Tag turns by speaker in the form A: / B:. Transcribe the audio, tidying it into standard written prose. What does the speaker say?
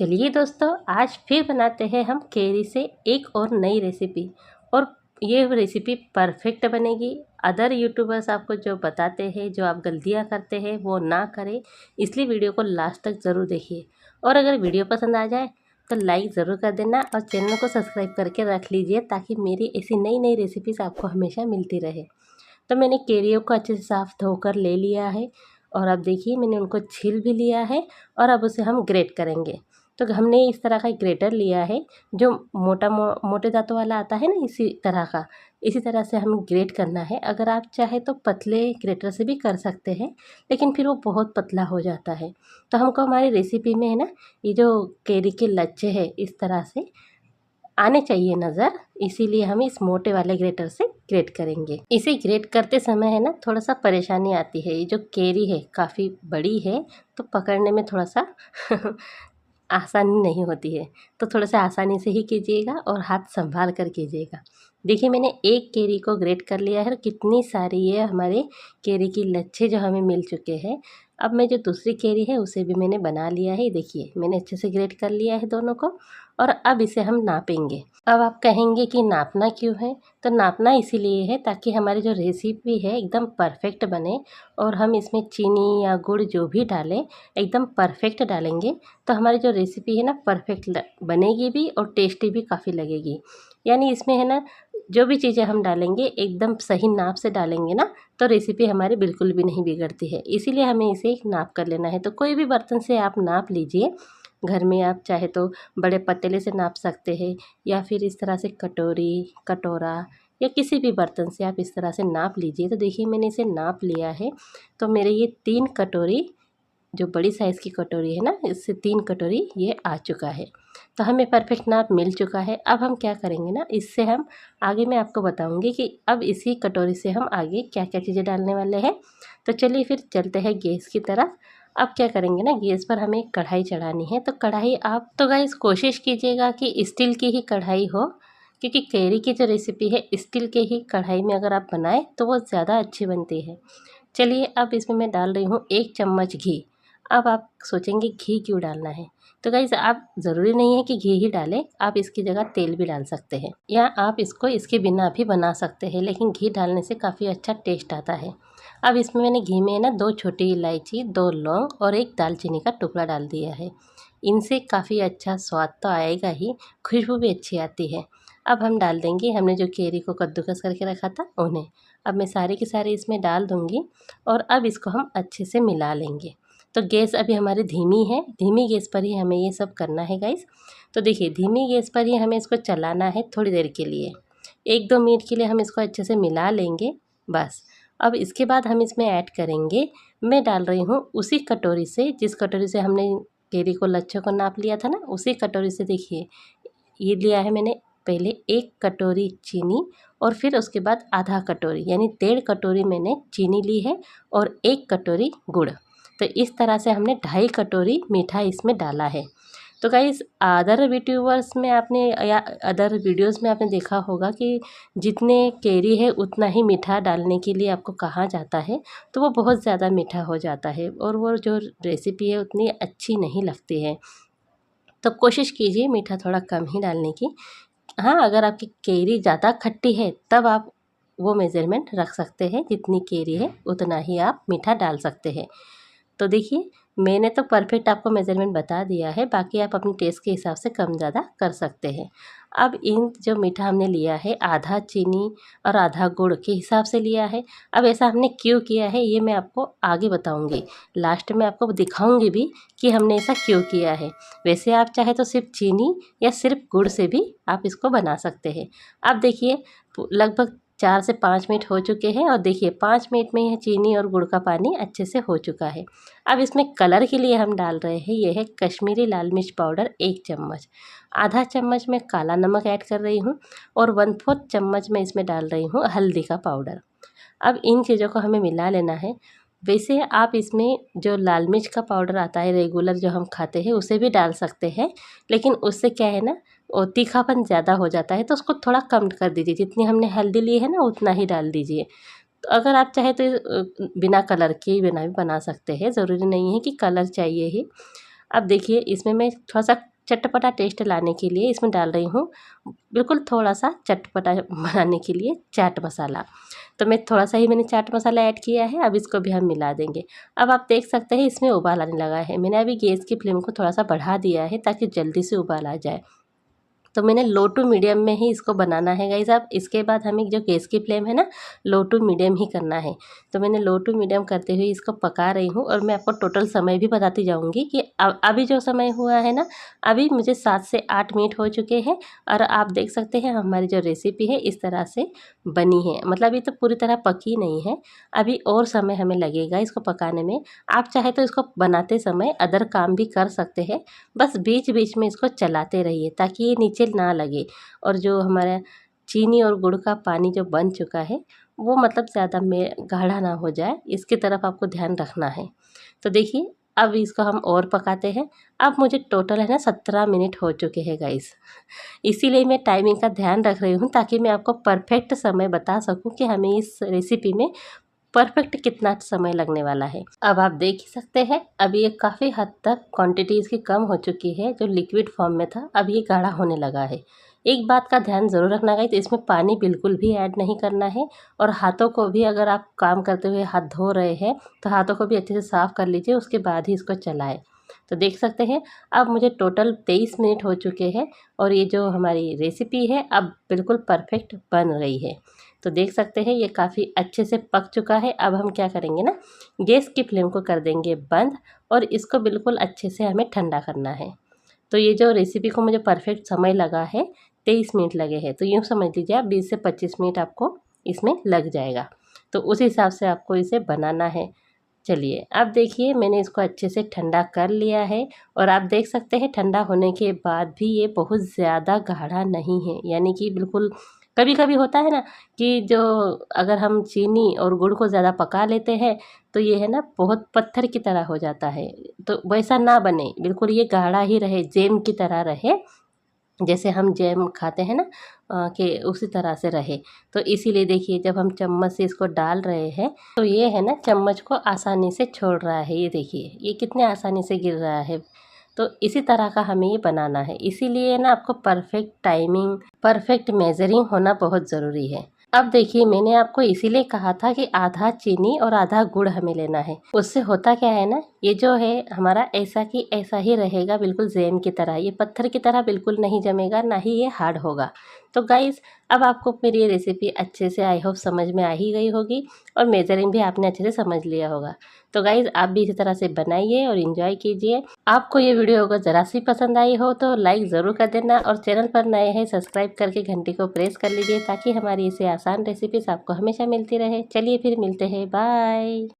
A: चलिए दोस्तों, आज फिर बनाते हैं हम केरी से एक और नई रेसिपी। और ये रेसिपी परफेक्ट बनेगी। अदर यूट्यूबर्स आपको जो बताते हैं, जो आप गलतियां करते हैं वो ना करें, इसलिए वीडियो को लास्ट तक ज़रूर देखिए। और अगर वीडियो पसंद आ जाए तो लाइक ज़रूर कर देना और चैनल को सब्सक्राइब करके रख लीजिए, ताकि मेरी ऐसी नई नई रेसिपीज़ आपको हमेशा मिलती रहे। तो मैंने केरियों को अच्छे से साफ़ धोकर ले लिया है, और अब देखिए मैंने उनको छील भी लिया है। और अब उसे हम ग्रेट करेंगे। तो हमने इस तरह का एक ग्रेटर लिया है, जो मोटे दांतों वाला आता है ना, इसी तरह से हमें ग्रेट करना है। अगर आप चाहे तो पतले ग्रेटर से भी कर सकते हैं, लेकिन फिर वो बहुत पतला हो जाता है। तो हमको हमारी रेसिपी में है ना, ये जो केरी के लच्छे हैं इस तरह से आने चाहिए नज़र, इसीलिए हम इस मोटे वाले ग्रेटर से ग्रेट करेंगे। इसे ग्रेट करते समय है ना, थोड़ा सा परेशानी आती है। ये जो केरी है काफ़ी बड़ी है, तो पकड़ने में थोड़ा सा आसानी नहीं होती है। तो थोड़ा सा आसानी से ही कीजिएगा और हाथ संभाल कर कीजिएगा। देखिए मैंने एक केरी को ग्रेट कर लिया है और कितनी सारी ये हमारे केरी की लच्छे जो हमें मिल चुके हैं। अब मैं जो दूसरी केरी है उसे भी मैंने बना लिया है। देखिए मैंने अच्छे से ग्रेट कर लिया है दोनों को, और अब इसे हम नापेंगे। अब आप कहेंगे कि नापना क्यों है? तो नापना इसीलिए है ताकि हमारी जो रेसिपी है एकदम परफेक्ट बने, और हम इसमें चीनी या गुड़ जो भी डालें एकदम परफेक्ट डालेंगे, तो हमारी जो रेसिपी है ना परफेक्ट बनेगी भी और टेस्टी भी काफ़ी लगेगी। यानी इसमें है ना, जो भी चीज़ें हम डालेंगे एकदम सही नाप से डालेंगे ना, तो रेसिपी हमारी बिल्कुल भी नहीं बिगड़ती है। इसीलिए हमें इसे नाप कर लेना है। तो कोई भी बर्तन से आप नाप लीजिए। घर में आप चाहे तो बड़े पतीले से नाप सकते हैं, या फिर इस तरह से कटोरी, कटोरा, या किसी भी बर्तन से आप इस तरह से नाप लीजिए। तो देखिए मैंने इसे नाप लिया है। तो मेरे ये 3 कटोरी, जो बड़ी साइज़ की कटोरी है ना, इससे 3 कटोरी ये आ चुका है। तो हमें परफेक्ट नाप मिल चुका है। अब हम क्या करेंगे ना, इससे हम आगे मैं आपको बताऊंगी कि अब इसी कटोरी से हम आगे क्या क्या चीज़ें डालने वाले हैं। तो चलिए फिर चलते हैं गैस की तरफ। अब क्या करेंगे ना, गैस पर हमें कढ़ाई चढ़ानी है। तो कढ़ाई आप तो गाइस कोशिश कीजिएगा कि स्टील की ही कढ़ाई हो, क्योंकि केरी की जो रेसिपी है स्टील के ही कढ़ाई में अगर आप बनाएं तो वो ज़्यादा अच्छी बनती है। चलिए अब इसमें मैं डाल रही हूँ 1 चम्मच घी। अब आप सोचेंगे घी क्यों डालना है? तो गाइस आप ज़रूरी नहीं है कि घी ही डालें, आप इसकी जगह तेल भी डाल सकते हैं, या आप इसको इसके बिना भी बना सकते हैं, लेकिन घी डालने से काफ़ी अच्छा टेस्ट आता है। अब इसमें मैंने घी में ना 2 छोटी इलायची, 2 लौंग और 1 दालचीनी का टुकड़ा डाल दिया है। इनसे काफ़ी अच्छा स्वाद तो आएगा ही, खुशबू भी अच्छी आती है। अब हम डाल देंगे हमने जो केरी को कद्दूकस करके रखा था उन्हें। अब मैं सारे के सारे इसमें डाल दूँगी, और अब इसको हम अच्छे से मिला लेंगे। तो गैस अभी हमारी धीमी है, धीमी गैस पर ही हमें ये सब करना है गाइस। तो देखिए धीमी गैस पर ही हमें इसको चलाना है थोड़ी देर के लिए, 1-2 मिनट के लिए हम इसको अच्छे से मिला लेंगे बस। अब इसके बाद हम इसमें ऐड करेंगे, मैं डाल रही हूँ उसी कटोरी से, जिस कटोरी से हमने केरी को लच्छों को नाप लिया था ना, उसी कटोरी से देखिए ये लिया है मैंने पहले 1 कटोरी चीनी, और फिर उसके बाद आधा कटोरी यानी 1.5 कटोरी मैंने चीनी ली है, और 1 कटोरी गुड़। तो इस तरह से हमने 2.5 कटोरी मीठा इसमें डाला है। तो गाइस अदर यूट्यूबर्स में आपने या अदर वीडियोस में आपने देखा होगा कि जितने केरी है उतना ही मीठा डालने के लिए आपको कहा जाता है, तो वो बहुत ज़्यादा मीठा हो जाता है और वो जो रेसिपी है उतनी अच्छी नहीं लगती है। तो कोशिश कीजिए मीठा थोड़ा कम ही डालने की। हाँ, अगर आपकी केरी ज़्यादा खट्टी है तब आप वो मेज़रमेंट रख सकते हैं, जितनी केरी है उतना ही आप मीठा डाल सकते हैं। तो देखिए मैंने तो परफेक्ट आपको मेज़रमेंट बता दिया है, बाकी आप अपने टेस्ट के हिसाब से कम ज़्यादा कर सकते हैं। अब इन जो मीठा हमने लिया है आधा चीनी और आधा गुड़ के हिसाब से लिया है। अब ऐसा हमने क्यों किया है ये मैं आपको आगे बताऊंगी, लास्ट में आपको दिखाऊंगी भी कि हमने ऐसा क्यों किया है। वैसे आप चाहे तो सिर्फ चीनी या सिर्फ गुड़ से भी आप इसको बना सकते हैं। अब देखिए लगभग 4 से 5 मिनट हो चुके हैं, और देखिए 5 मिनट में यह चीनी और गुड़ का पानी अच्छे से हो चुका है। अब इसमें कलर के लिए हम डाल रहे हैं, ये है कश्मीरी लाल मिर्च पाउडर 1 चम्मच, आधा चम्मच मैं काला नमक ऐड कर रही हूँ, और 1/4 चम्मच मैं इसमें डाल रही हूँ हल्दी का पाउडर। अब इन चीज़ों को हमें मिला लेना है। वैसे आप इसमें जो लाल मिर्च का पाउडर आता है रेगुलर जो हम खाते हैं उसे भी डाल सकते हैं, लेकिन उससे क्या है ना, वो तीखापन ज़्यादा हो जाता है, तो उसको थोड़ा कम कर दीजिए। जितनी हमने हल्दी ली है ना उतना ही डाल दीजिए। तो अगर आप चाहे तो बिना कलर के बिना भी बना सकते हैं, ज़रूरी नहीं है कि कलर चाहिए ही। अब देखिए इसमें मैं थोड़ा सा चटपटा टेस्ट लाने के लिए इसमें डाल रही हूँ बिल्कुल थोड़ा सा चटपटा बनाने के लिए चाट मसाला। तो मैं थोड़ा सा ही मैंने चाट मसाला ऐड किया है, अब इसको भी हम मिला देंगे। अब आप देख सकते हैं इसमें उबाल आने लगा है। मैंने अभी गैस की फ्लेम को थोड़ा सा बढ़ा दिया है ताकि जल्दी से उबाल आ जाए। तो मैंने लो टू मीडियम में ही इसको बनाना है गाइस। अब इसके बाद हमें जो गैस की फ्लेम है ना, लो टू मीडियम ही करना है। तो मैंने लो टू मीडियम करते हुए इसको पका रही हूँ और मैं आपको टोटल समय भी बताती जाऊँगी कि अभी जो समय हुआ है ना, अभी मुझे 7 से 8 मिनट हो चुके हैं। और आप देख सकते हैं हमारी जो रेसिपी है इस तरह से बनी है, मतलब ये तो पूरी तरह पकी नहीं है, अभी और समय हमें लगेगा इसको पकाने में। आप चाहे तो इसको बनाते समय अदर काम भी कर सकते हैं, बस बीच बीच में इसको चलाते रहिए ताकि ये नीचे ना लगे। और जो हमारा चीनी और गुड़ का पानी जो बन चुका है वो मतलब ज़्यादा में गाढ़ा ना हो जाए, इसकी तरफ आपको ध्यान रखना है। तो देखिए अब इसको हम और पकाते हैं। अब मुझे टोटल है ना 17 मिनट हो चुके हैं गाइस, इसीलिए मैं टाइमिंग का ध्यान रख रही हूँ ताकि मैं आपको परफेक्ट समय बता सकूँ कि हमें इस रेसिपी में परफेक्ट कितना समय लगने वाला है। अब आप देख ही सकते हैं अभी ये काफ़ी हद तक क्वांटिटी इसकी कम हो चुकी है, जो लिक्विड फॉर्म में था अब ये गाढ़ा होने लगा है। एक बात का ध्यान ज़रूर रखना गाइस, इसमें पानी बिल्कुल भी ऐड नहीं करना है। और हाथों को भी अगर आप काम करते हुए हाथ धो रहे हैं तो हाथों को भी अच्छे से साफ़ कर लीजिए, उसके बाद ही इसको चलाएं। तो देख सकते हैं अब मुझे टोटल 23 मिनट हो चुके हैं और ये जो हमारी रेसिपी है अब बिल्कुल परफेक्ट बन रही है। तो देख सकते हैं ये काफ़ी अच्छे से पक चुका है। अब हम क्या करेंगे ना, गैस की फ्लेम को कर देंगे बंद और इसको बिल्कुल अच्छे से हमें ठंडा करना है। तो ये जो रेसिपी को मुझे परफेक्ट समय लगा है 23 मिनट लगे हैं, तो यूँ समझ लीजिए आप 20 से 25 मिनट आपको इसमें लग जाएगा। तो उस हिसाब से आपको इसे बनाना है। चलिए अब देखिए मैंने इसको अच्छे से ठंडा कर लिया है और आप देख सकते हैं ठंडा होने के बाद भी ये बहुत ज़्यादा गाढ़ा नहीं है, यानी कि बिल्कुल कभी कभी होता है ना कि जो अगर हम चीनी और गुड़ को ज़्यादा पका लेते हैं तो ये है ना बहुत पत्थर की तरह हो जाता है। तो वैसा ना बने, बिल्कुल ये गाढ़ा ही रहे, जेम की तरह रहे, जैसे हम जैम खाते हैं ना कि उसी तरह से रहे। तो इसीलिए देखिए जब हम चम्मच से इसको डाल रहे हैं तो ये है ना चम्मच को आसानी से छोड़ रहा है, ये देखिए ये कितने आसानी से गिर रहा है। तो इसी तरह का हमें ये बनाना है, इसीलिए ना आपको परफेक्ट टाइमिंग परफेक्ट मेजरिंग होना बहुत ज़रूरी है। अब देखिए मैंने आपको इसीलिए कहा था कि आधा चीनी और आधा गुड़ हमें लेना है। उससे होता क्या है ना, ये जो है हमारा ऐसा की ऐसा ही रहेगा, बिल्कुल जैम की तरह, ये पत्थर की तरह बिल्कुल नहीं जमेगा, ना ही ये हार्ड होगा। तो गाइस अब आपको मेरी ये रेसिपी अच्छे से आई होप समझ में आ ही गई होगी और मेजरिंग भी आपने अच्छे से समझ लिया होगा। तो गाइस आप भी इसी तरह से बनाइए और इन्जॉय कीजिए। आपको ये वीडियो अगर ज़रा सी पसंद आई हो तो लाइक ज़रूर कर देना और चैनल पर नए हैं सब्सक्राइब करके घंटी को प्रेस कर लीजिए ताकि हमारी इसे आसान रेसिपीज़ आपको हमेशा मिलती रहे। चलिए फिर मिलते हैं, बाय।